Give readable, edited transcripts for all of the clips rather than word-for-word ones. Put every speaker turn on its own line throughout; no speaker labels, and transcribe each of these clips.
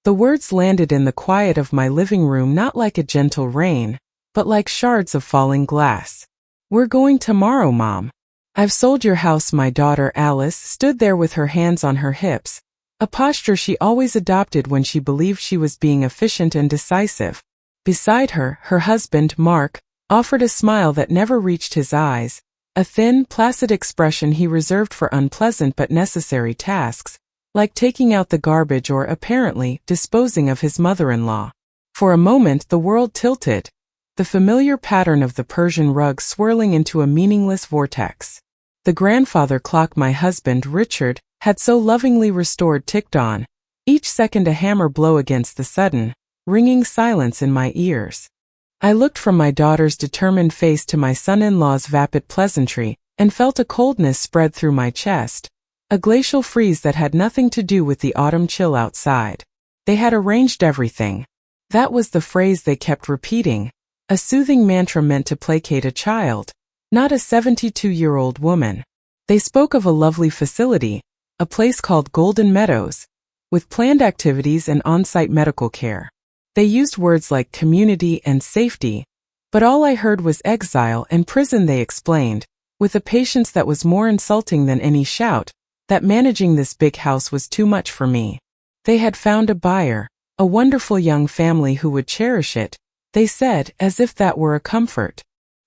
The words landed in the quiet of my living room not like a gentle rain, but like shards of falling glass. "We're going tomorrow, Mom. I've sold your house." My daughter Alice stood there with her hands on her hips, a posture she always adopted when she believed she was being efficient and decisive. Beside her, her husband, Mark, offered a smile that never reached his eyes, a thin, placid expression he reserved for unpleasant but necessary tasks, like taking out the garbage or, apparently, disposing of his mother-in-law. For a moment the world tilted, the familiar pattern of the Persian rug swirling into a meaningless vortex. The grandfather clock my husband, Richard, had so lovingly restored ticked on, each second a hammer blow against the sudden, ringing silence in my ears. I looked from my daughter's determined face to my son-in-law's vapid pleasantry, and felt a coldness spread through my chest, a glacial freeze that had nothing to do with the autumn chill outside. They had arranged everything. That was the phrase they kept repeating, a soothing mantra meant to placate a child, not a 72-year-old woman. They spoke of a lovely facility, a place called Golden Meadows, with planned activities and on-site medical care. They used words like community and safety, but all I heard was exile and prison. They explained, with a patience that was more insulting than any shout, that managing this big house was too much for me. They had found a buyer, a wonderful young family who would cherish it, they said, as if that were a comfort.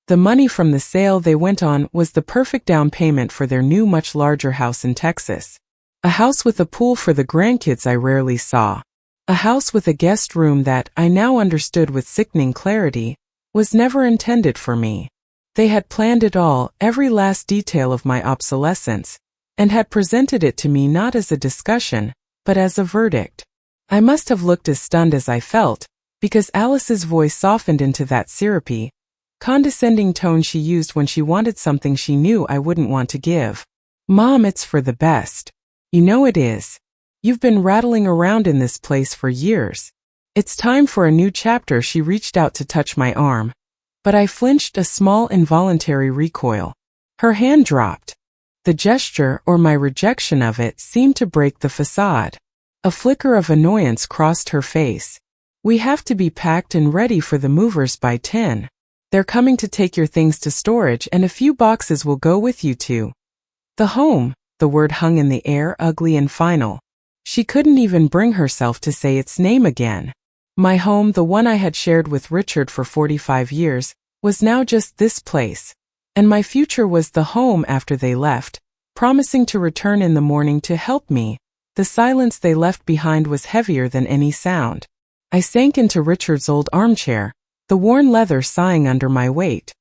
The money from the sale, they went on, was the perfect down payment for their new much larger house in Texas. A house with a pool for the grandkids I rarely saw. A house with a guest room that, I now understood with sickening clarity, was never intended for me. They had planned it all, every last detail of my obsolescence, and had presented it to me not as a discussion, but as a verdict. I must have looked as stunned as I felt, because Alice's voice softened into that syrupy, condescending tone she used when she wanted something she knew I wouldn't want to give. "Mom, it's for the best. You know it is. You've been rattling around in this place for years. It's time for a new chapter." She reached out to touch my arm, but I flinched, a small involuntary recoil. Her hand dropped. The gesture, or my rejection of it, seemed to break the facade. A flicker of annoyance crossed her face. "We have to be packed and ready for the movers by 10. They're coming to take your things to storage, and a few boxes will go with you to the home." The word hung in the air, ugly and final. She couldn't even bring herself to say its name again. My home, the one I had shared with Richard for 45 years, was now just this place. And my future was the home after they left, promising to return in the morning to help me. The silence they left behind was heavier than any sound. I sank into Richard's old armchair, the worn leather sighing under my weight.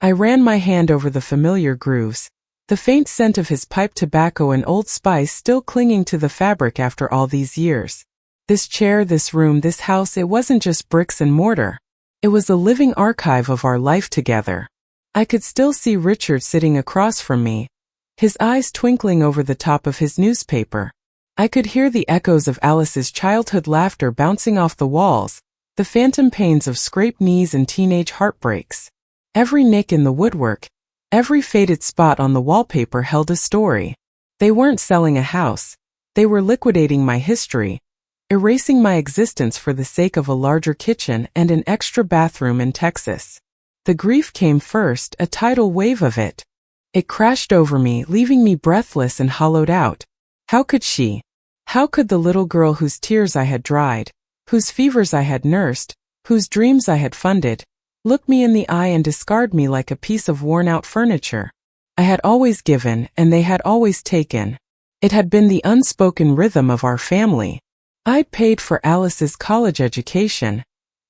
I ran my hand over the familiar grooves, the faint scent of his pipe tobacco and Old Spice still clinging to the fabric after all these years. This chair, this room, this house, it wasn't just bricks and mortar. It was a living archive of our life together. I could still see Richard sitting across from me, his eyes twinkling over the top of his newspaper. I could hear the echoes of Alice's childhood laughter bouncing off the walls, the phantom pains of scraped knees and teenage heartbreaks. Every nick in the woodwork, every faded spot on the wallpaper held a story. They weren't selling a house. They were liquidating my history, erasing my existence for the sake of a larger kitchen and an extra bathroom in Texas. The grief came first, a tidal wave of it. It crashed over me, leaving me breathless and hollowed out. How could she? How could the little girl whose tears I had dried, whose fevers I had nursed, whose dreams I had funded, look me in the eye and discard me like a piece of worn-out furniture? I had always given, and they had always taken. It had been the unspoken rhythm of our family. I'd paid for Alice's college education,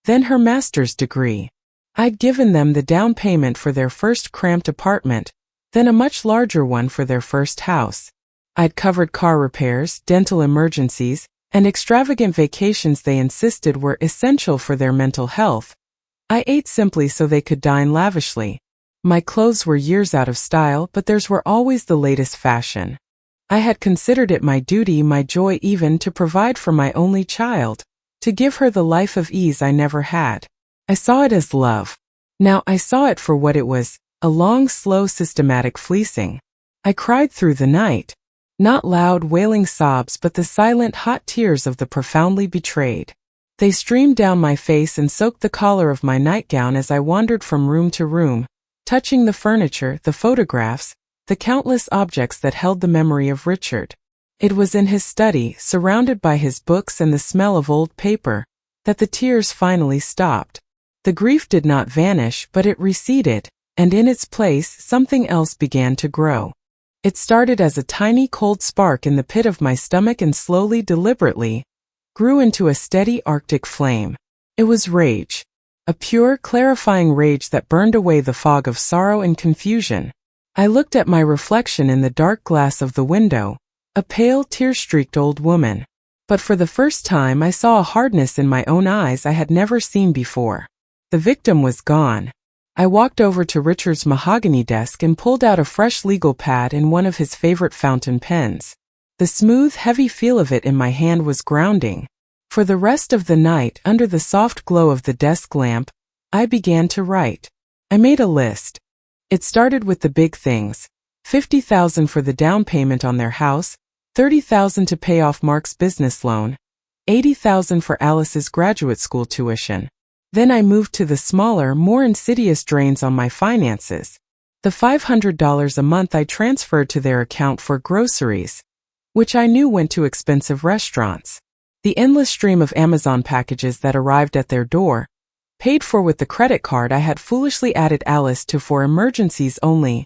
then her master's degree. I'd given them the down payment for their first cramped apartment, then a much larger one for their first house. I'd covered car repairs, dental emergencies, and extravagant vacations they insisted were essential for their mental health. I ate simply so they could dine lavishly. My clothes were years out of style, but theirs were always the latest fashion. I had considered it my duty, my joy even, to provide for my only child, to give her the life of ease I never had. I saw it as love. Now I saw it for what it was, a long, slow, systematic fleecing. I cried through the night. Not loud, wailing sobs, but the silent, hot tears of the profoundly betrayed. They streamed down my face and soaked the collar of my nightgown as I wandered from room to room, touching the furniture, the photographs, the countless objects that held the memory of Richard. It was in his study, surrounded by his books and the smell of old paper, that the tears finally stopped. The grief did not vanish, but it receded, and in its place something else began to grow. It started as a tiny cold spark in the pit of my stomach and slowly, deliberately, grew into a steady Arctic flame. It was rage. A pure, clarifying rage that burned away the fog of sorrow and confusion. I looked at my reflection in the dark glass of the window, a pale, tear-streaked old woman. But for the first time I saw a hardness in my own eyes I had never seen before. The victim was gone. I walked over to Richard's mahogany desk and pulled out a fresh legal pad and one of his favorite fountain pens. The smooth, heavy feel of it in my hand was grounding. For the rest of the night, under the soft glow of the desk lamp, I began to write. I made a list. It started with the big things: $50,000 for the down payment on their house, $30,000 to pay off Mark's business loan, $80,000 for Alice's graduate school tuition. Then I moved to the smaller, more insidious drains on my finances. The $500 a month I transferred to their account for groceries, which I knew went to expensive restaurants. The endless stream of Amazon packages that arrived at their door, paid for with the credit card I had foolishly added Alice to for emergencies only.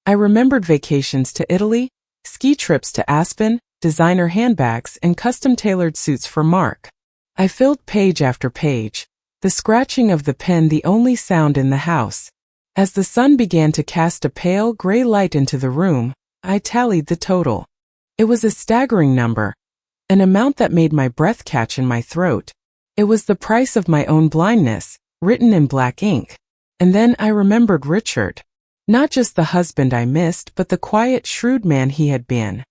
I remembered vacations to Italy, ski trips to Aspen, designer handbags, and custom-tailored suits for Mark. I filled page after page, the scratching of the pen the only sound in the house. As the sun began to cast a pale gray light into the room, I tallied the total. It was a staggering number, an amount that made my breath catch in my throat. It was the price of my own blindness, written in black ink. And then I remembered Richard. Not just the husband I missed, but the quiet, shrewd man he had been.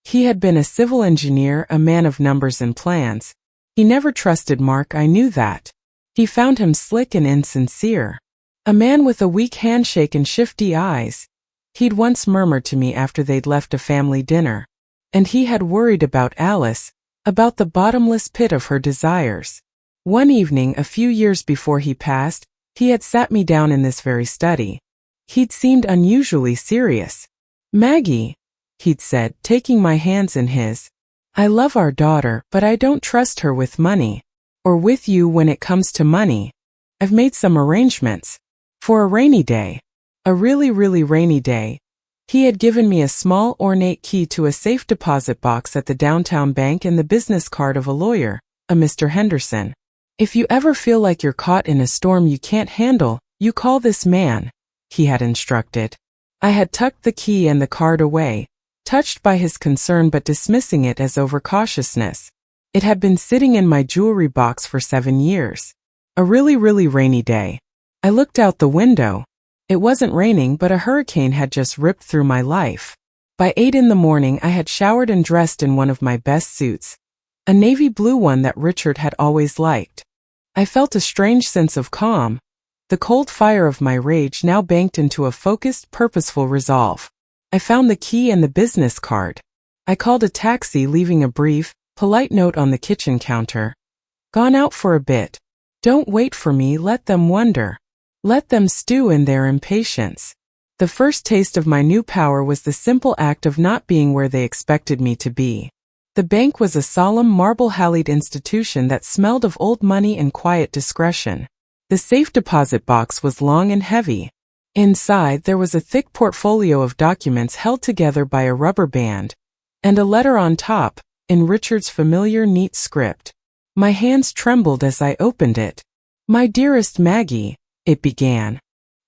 He had been a civil engineer, a man of numbers and plans. He never trusted Mark, I knew that. He found him slick and insincere. A man with a weak handshake and shifty eyes. He'd once murmured to me after they'd left a family dinner. And he had worried about Alice, about the bottomless pit of her desires. One evening, a few years before he passed, he had sat me down in this very study. He'd seemed unusually serious. "Maggie," he'd said, taking my hands in his, "I love our daughter, but I don't trust her with money. Or with you when it comes to money. I've made some arrangements. For a rainy day. A really, really rainy day." He had given me a small, ornate key to a safe deposit box at the downtown bank and the business card of a lawyer, a Mr. Henderson. "If you ever feel like you're caught in a storm you can't handle, you call this man," he had instructed. I had tucked the key and the card away, touched by his concern but dismissing it as overcautiousness. It had been sitting in my jewelry box for 7 years. A really, really rainy day. I looked out the window. It wasn't raining, but a hurricane had just ripped through my life. By 8 in the morning I had showered and dressed in one of my best suits, a navy blue one that Richard had always liked. I felt a strange sense of calm, the cold fire of my rage now banked into a focused, purposeful resolve. I found the key and the business card. I called a taxi, leaving a brief, polite note on the kitchen counter. "Gone out for a bit. Don't wait for me, let them wonder. Let them stew in their impatience." The first taste of my new power was the simple act of not being where they expected me to be. The bank was a solemn, marble-hallied institution that smelled of old money and quiet discretion. The safe deposit box was long and heavy. Inside, there was a thick portfolio of documents held together by a rubber band, and a letter on top, in Richard's familiar, neat script. My hands trembled as I opened it. "My dearest Maggie," it began.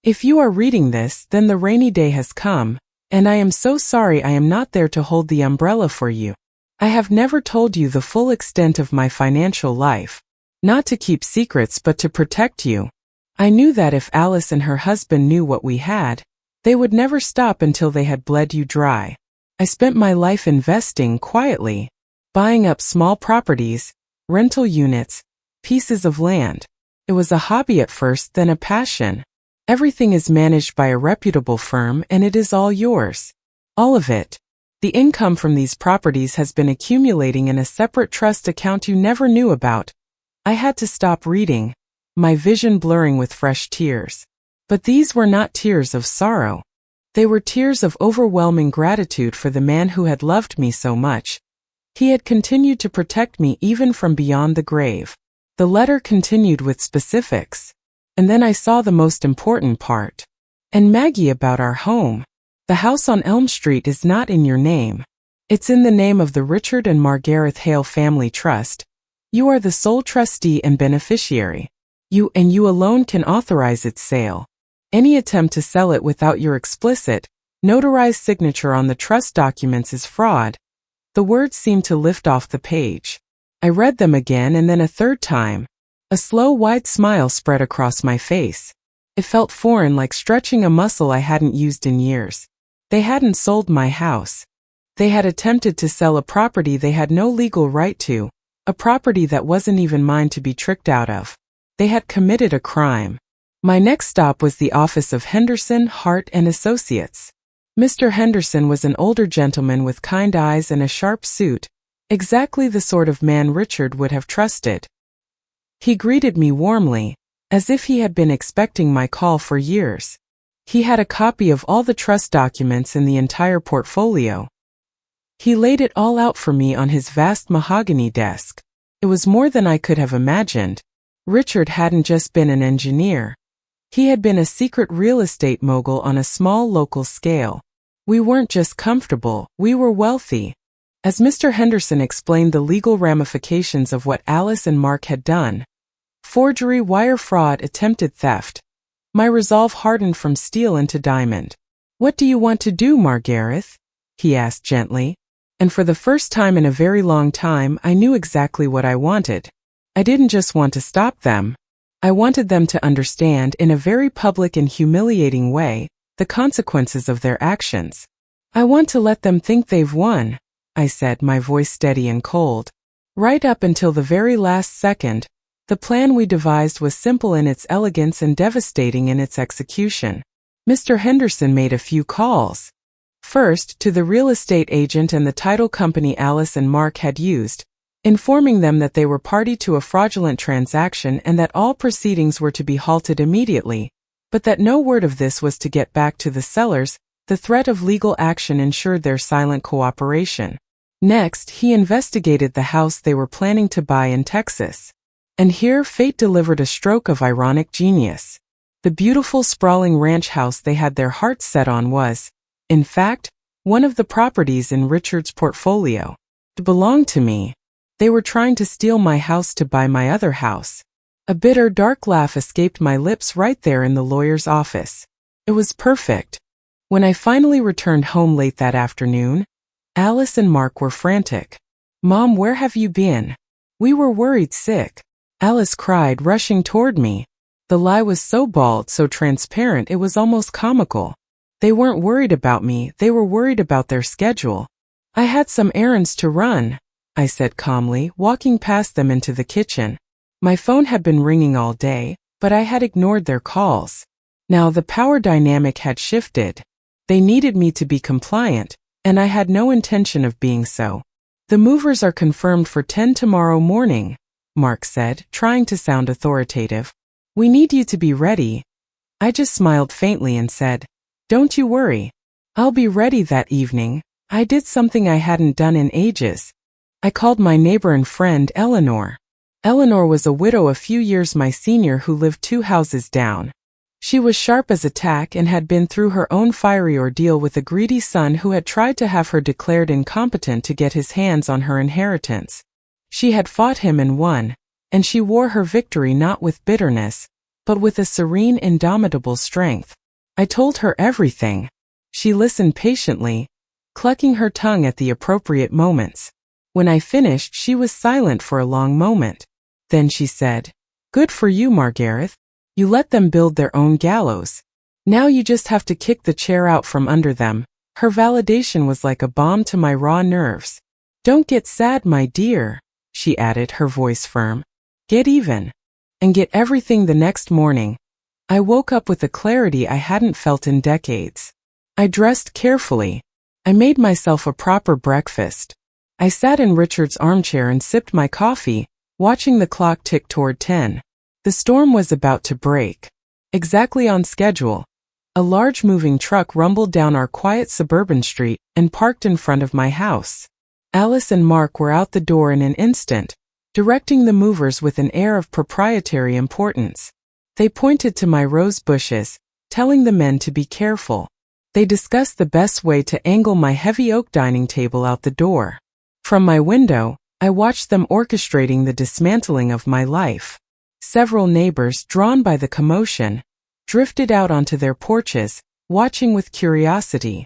"If you are reading this, then the rainy day has come, and I am so sorry I am not there to hold the umbrella for you. I have never told you the full extent of my financial life, not to keep secrets but to protect you. I knew that if Alice and her husband knew what we had, they would never stop until they had bled you dry. I spent my life investing quietly, buying up small properties, rental units, pieces of land. It was a hobby at first, then a passion. Everything is managed by a reputable firm and it is all yours. All of it. The income from these properties has been accumulating in a separate trust account you never knew about. I had to stop reading, my vision blurring with fresh tears. But these were not tears of sorrow. They were tears of overwhelming gratitude for the man who had loved me so much. He had continued to protect me even from beyond the grave. The letter continued with specifics. And then I saw the most important part. And Maggie, about our home. The house on Elm Street is not in your name. It's in the name of the Richard and Margaret Hale Family Trust. You are the sole trustee and beneficiary. You and you alone can authorize its sale. Any attempt to sell it without your explicit, notarized signature on the trust documents is fraud. The words seemed to lift off the page. I read them again and then a third time. A slow, wide smile spread across my face. It felt foreign, like stretching a muscle I hadn't used in years. They hadn't sold my house. They had attempted to sell a property they had no legal right to, a property that wasn't even mine to be tricked out of. They had committed a crime. My next stop was the office of Henderson, Hart and Associates. Mr. Henderson was an older gentleman with kind eyes and a sharp suit, exactly the sort of man Richard would have trusted. He greeted me warmly, as if he had been expecting my call for years. He had a copy of all the trust documents in the entire portfolio. He laid it all out for me on his vast mahogany desk. It was more than I could have imagined. Richard hadn't just been an engineer. He had been a secret real estate mogul on a small local scale. We weren't just comfortable, we were wealthy. As Mr. Henderson explained the legal ramifications of what Alice and Mark had done, forgery, wire fraud, attempted theft, my resolve hardened from steel into diamond. "What do you want to do, Margaret?" he asked gently. And for the first time in a very long time, I knew exactly what I wanted. I didn't just want to stop them. I wanted them to understand, in a very public and humiliating way, the consequences of their actions. "I want to let them think they've won," I said, my voice steady and cold. Right up until the very last second, the plan we devised was simple in its elegance and devastating in its execution. Mr. Henderson made a few calls. First, to the real estate agent and the title company Alice and Mark had used, informing them that they were party to a fraudulent transaction and that all proceedings were to be halted immediately, but that no word of this was to get back to the sellers. The threat of legal action ensured their silent cooperation. Next, he investigated the house they were planning to buy in Texas. And here fate delivered a stroke of ironic genius. The beautiful sprawling ranch house they had their hearts set on was, in fact, one of the properties in Richard's portfolio. It belonged to me. They were trying to steal my house to buy my other house. A bitter, dark laugh escaped my lips right there in the lawyer's office. It was perfect. When I finally returned home late that afternoon, Alice and Mark were frantic. "Mom, where have you been? We were worried sick," Alice cried, rushing toward me. The lie was so bald, so transparent, it was almost comical. They weren't worried about me, they were worried about their schedule. "I had some errands to run," I said calmly, walking past them into the kitchen. My phone had been ringing all day, but I had ignored their calls. Now the power dynamic had shifted. They needed me to be compliant, and I had no intention of being so. "The movers are confirmed for 10 tomorrow morning," Mark said, trying to sound authoritative. "We need you to be ready." I just smiled faintly and said, "Don't you worry. I'll be ready that evening." I did something I hadn't done in ages. I called my neighbor and friend, Eleanor. Eleanor was a widow a few years my senior who lived 2 houses down. She was sharp as a tack and had been through her own fiery ordeal with a greedy son who had tried to have her declared incompetent to get his hands on her inheritance. She had fought him and won, and she wore her victory not with bitterness, but with a serene, indomitable strength. I told her everything. She listened patiently, clucking her tongue at the appropriate moments. When I finished, she was silent for a long moment. Then she said, "Good for you, Margaret. You let them build their own gallows. Now you just have to kick the chair out from under them." Her validation was like a balm to my raw nerves. "Don't get sad, my dear," she added, her voice firm. "Get even. And get everything." The next morning, I woke up with a clarity I hadn't felt in decades. I dressed carefully. I made myself a proper breakfast. I sat in Richard's armchair and sipped my coffee, watching the clock tick toward 10. The storm was about to break. Exactly on schedule. A large moving truck rumbled down our quiet suburban street and parked in front of my house. Alice and Mark were out the door in an instant, directing the movers with an air of proprietary importance. They pointed to my rose bushes, telling the men to be careful. They discussed the best way to angle my heavy oak dining table out the door. From my window, I watched them orchestrating the dismantling of my life. Several neighbors, drawn by the commotion, drifted out onto their porches, watching with curiosity.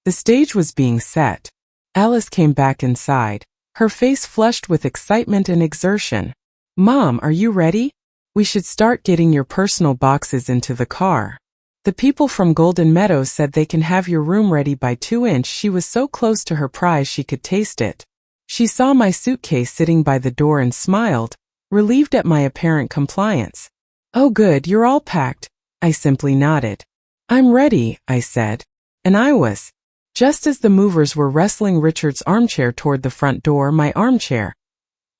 The stage was being set. Alice came back inside, her face flushed with excitement and exertion. "Mom, are you ready? We should start getting your personal boxes into the car. The people from Golden Meadows said they can have your room ready by 2 inch." She was so close to her prize she could taste it. She saw my suitcase sitting by the door and smiled, relieved at my apparent compliance. "Oh good, you're all packed." I simply nodded. "I'm ready," I said. And I was. Just as the movers were wrestling Richard's armchair toward the front door, my armchair,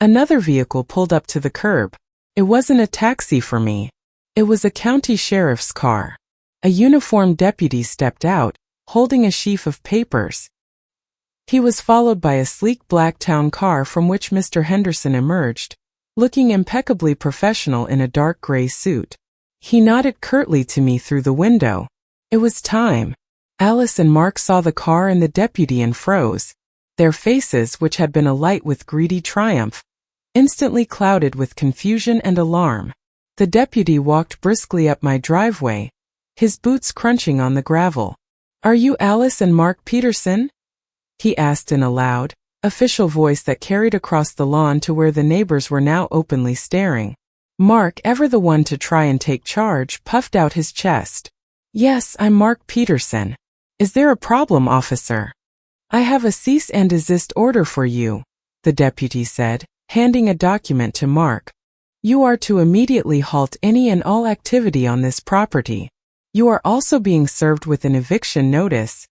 another vehicle pulled up to the curb. It wasn't a taxi for me. It was a county sheriff's car. A uniformed deputy stepped out, holding a sheaf of papers. He was followed by a sleek black town car from which Mr. Henderson emerged, looking impeccably professional in a dark gray suit. He nodded curtly to me through the window. It was time. Alice and Mark saw the car and the deputy and froze. Their faces, which had been alight with greedy triumph, instantly clouded with confusion and alarm. The deputy walked briskly up my driveway, his boots crunching on the gravel. "Are you Alice and Mark Peterson?" he asked in a loud, official voice that carried across the lawn to where the neighbors were now openly staring. Mark, ever the one to try and take charge, puffed out his chest. "Yes, I'm Mark Peterson. Is there a problem, officer?" "I have a cease and desist order for you," the deputy said, handing a document to Mark. "You are to immediately halt any and all activity on this property. You are also being served with an eviction notice."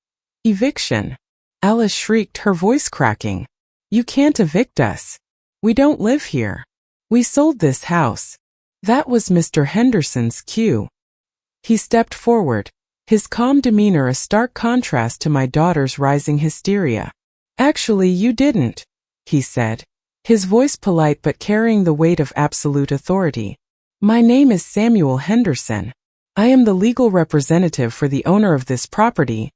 "Eviction?" Alice shrieked, her voice cracking. "You can't evict us. We don't live here. We sold this house." That was Mr. Henderson's cue. He stepped forward, his calm demeanor a stark contrast to my daughter's rising hysteria. "Actually, you didn't," he said, his voice polite but carrying the weight of absolute authority. "My name is Samuel Henderson. I am the legal representative for the owner of this property,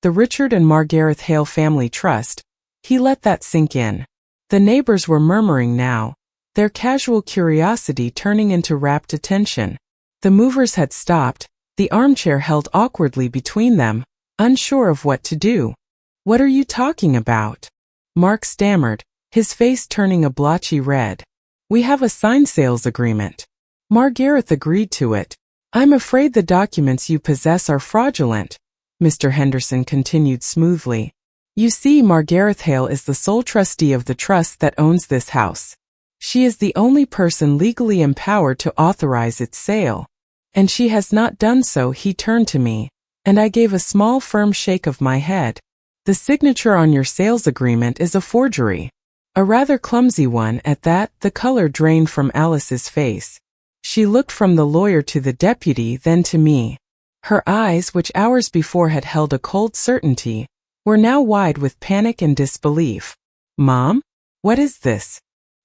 the Richard and Margaret Hale Family Trust." He let that sink in. The neighbors were murmuring now, their casual curiosity turning into rapt attention. The movers had stopped, the armchair held awkwardly between them, unsure of what to do. "What are you talking about?" Mark stammered, his face turning a blotchy red. "We have a signed sales agreement. Margaret agreed to it. I'm afraid the documents you possess are fraudulent," Mr. Henderson continued smoothly. "You see, Margaret Hale is the sole trustee of the trust that owns this house. She is the only person legally empowered to authorize its sale. And she has not done so." He turned to me, and I gave a small firm shake of my head. "The signature on your sales agreement is a forgery. A rather clumsy one at that." The color drained from Alice's face. She looked from the lawyer to the deputy, then to me. Her eyes, which hours before had held a cold certainty, were now wide with panic and disbelief. "Mom? What is this?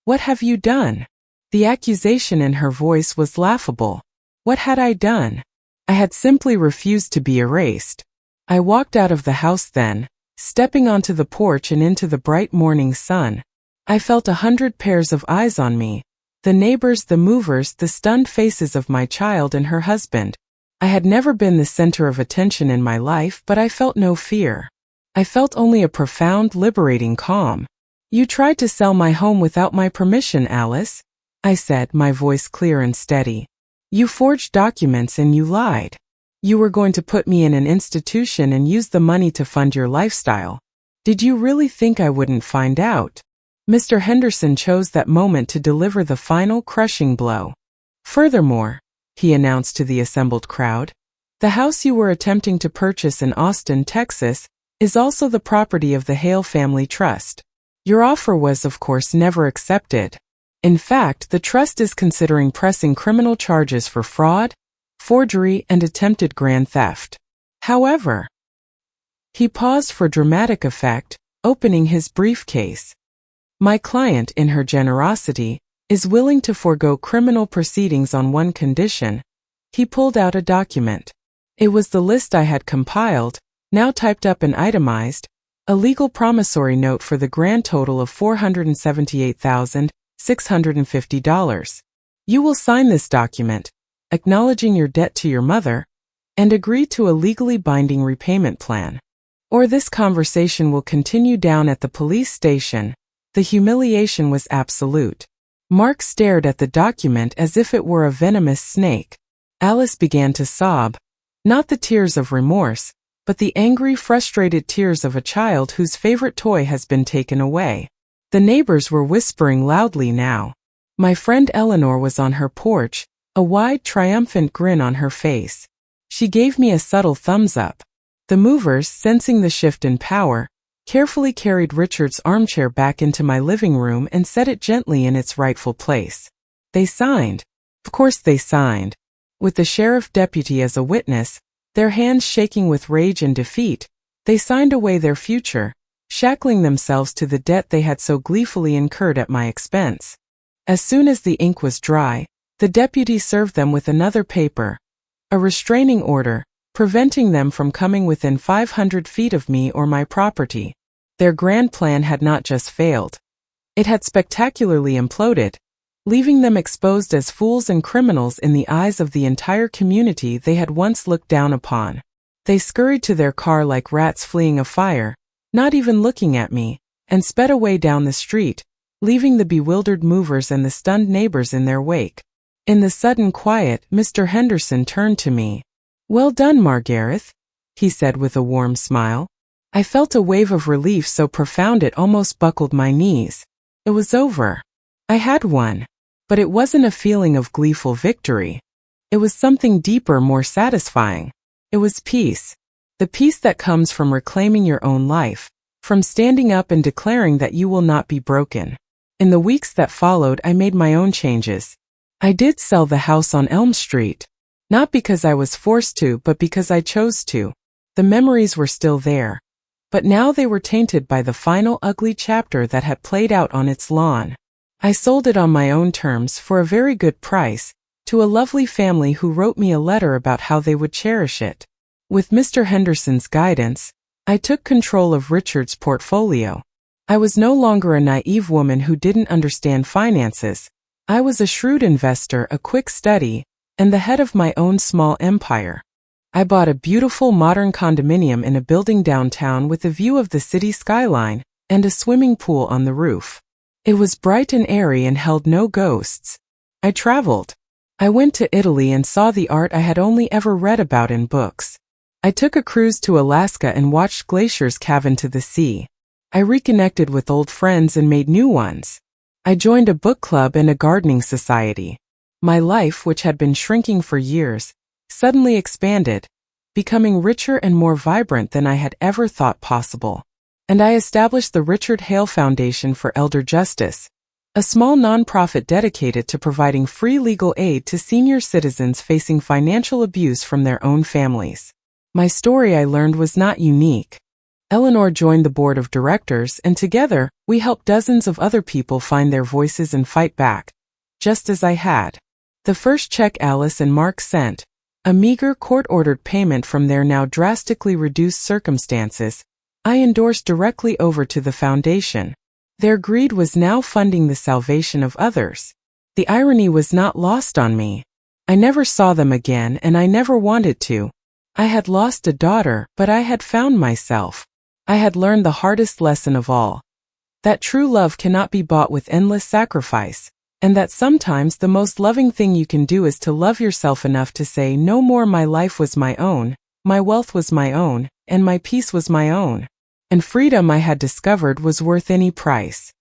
What have you done?" The accusation in her voice was laughable. What had I done? I had simply refused to be erased. I walked out of the house then, stepping onto the porch and into the bright morning sun. I felt 100 pairs of eyes on me. The neighbors, the movers, the stunned faces of my child and her husband. I had never been the center of attention in my life, but I felt no fear. I felt only a profound, liberating calm. "You tried to sell my home without my permission, Alice," I said, my voice clear and steady. "You forged documents and you lied. You were going to put me in an institution and use the money to fund your lifestyle. Did you really think I wouldn't find out?" Mr. Henderson chose that moment to deliver the final crushing blow. "Furthermore," he announced to the assembled crowd, "the house you were attempting to purchase in Austin, Texas, is also the property of the Hale Family Trust. Your offer was, of course, never accepted. In fact, the trust is considering pressing criminal charges for fraud, forgery, and attempted grand theft. However, he paused for dramatic effect, opening his briefcase. My client, in her generosity, is willing to forego criminal proceedings on one condition. He pulled out a document. It was the list I had compiled, now typed up and itemized, a legal promissory note for the grand total of $478,650. You will sign this document, acknowledging your debt to your mother, and agree to a legally binding repayment plan. Or this conversation will continue down at the police station. The humiliation was absolute. Mark stared at the document as if it were a venomous snake. Alice began to sob, not the tears of remorse, but the angry, frustrated tears of a child whose favorite toy has been taken away. The neighbors were whispering loudly now. My friend Eleanor was on her porch, a wide, triumphant grin on her face. She gave me a subtle thumbs up. The movers, sensing the shift in power, carefully carried Richard's armchair back into my living room and set it gently in its rightful place. They signed. Of course they signed. With the sheriff deputy as a witness, their hands shaking with rage and defeat, they signed away their future, shackling themselves to the debt they had so gleefully incurred at my expense. As soon as the ink was dry, the deputy served them with another paper, a restraining order, preventing them from coming within 500 feet of me or my property. Their grand plan had not just failed. It had spectacularly imploded, leaving them exposed as fools and criminals in the eyes of the entire community they had once looked down upon. They scurried to their car like rats fleeing a fire, not even looking at me, and sped away down the street, leaving the bewildered movers and the stunned neighbors in their wake. In the sudden quiet, Mr. Henderson turned to me. "Well done, Margareth," he said with a warm smile. I felt a wave of relief so profound it almost buckled my knees. It was over. I had won. But it wasn't a feeling of gleeful victory. It was something deeper, more satisfying. It was peace. The peace that comes from reclaiming your own life, from standing up and declaring that you will not be broken. In the weeks that followed, I made my own changes. I did sell the house on Elm Street. Not because I was forced to, but because I chose to. The memories were still there. But now they were tainted by the final ugly chapter that had played out on its lawn. I sold it on my own terms for a very good price, to a lovely family who wrote me a letter about how they would cherish it. With Mr. Henderson's guidance, I took control of Richard's portfolio. I was no longer a naive woman who didn't understand finances. I was a shrewd investor, a quick study, and the head of my own small empire. I bought a beautiful modern condominium in a building downtown with a view of the city skyline and a swimming pool on the roof. It was bright and airy and held no ghosts. I traveled. I went to Italy and saw the art I had only ever read about in books. I took a cruise to Alaska and watched glaciers calve into the sea. I reconnected with old friends and made new ones. I joined a book club and a gardening society. My life, which had been shrinking for years, suddenly expanded, becoming richer and more vibrant than I had ever thought possible. And I established the Richard Hale Foundation for Elder Justice, a small nonprofit dedicated to providing free legal aid to senior citizens facing financial abuse from their own families. My story, I learned, was not unique. Eleanor joined the board of directors, and together, we helped dozens of other people find their voices and fight back, just as I had. The first check Alice and Mark sent, a meager court-ordered payment from their now drastically reduced circumstances, I endorsed directly over to the foundation. Their greed was now funding the salvation of others. The irony was not lost on me. I never saw them again, and I never wanted to. I had lost a daughter, but I had found myself. I had learned the hardest lesson of all. That true love cannot be bought with endless sacrifice, and that sometimes the most loving thing you can do is to love yourself enough to say, no more, my life was my own, my wealth was my own, and my peace was my own. And freedom, I had discovered, was worth any price.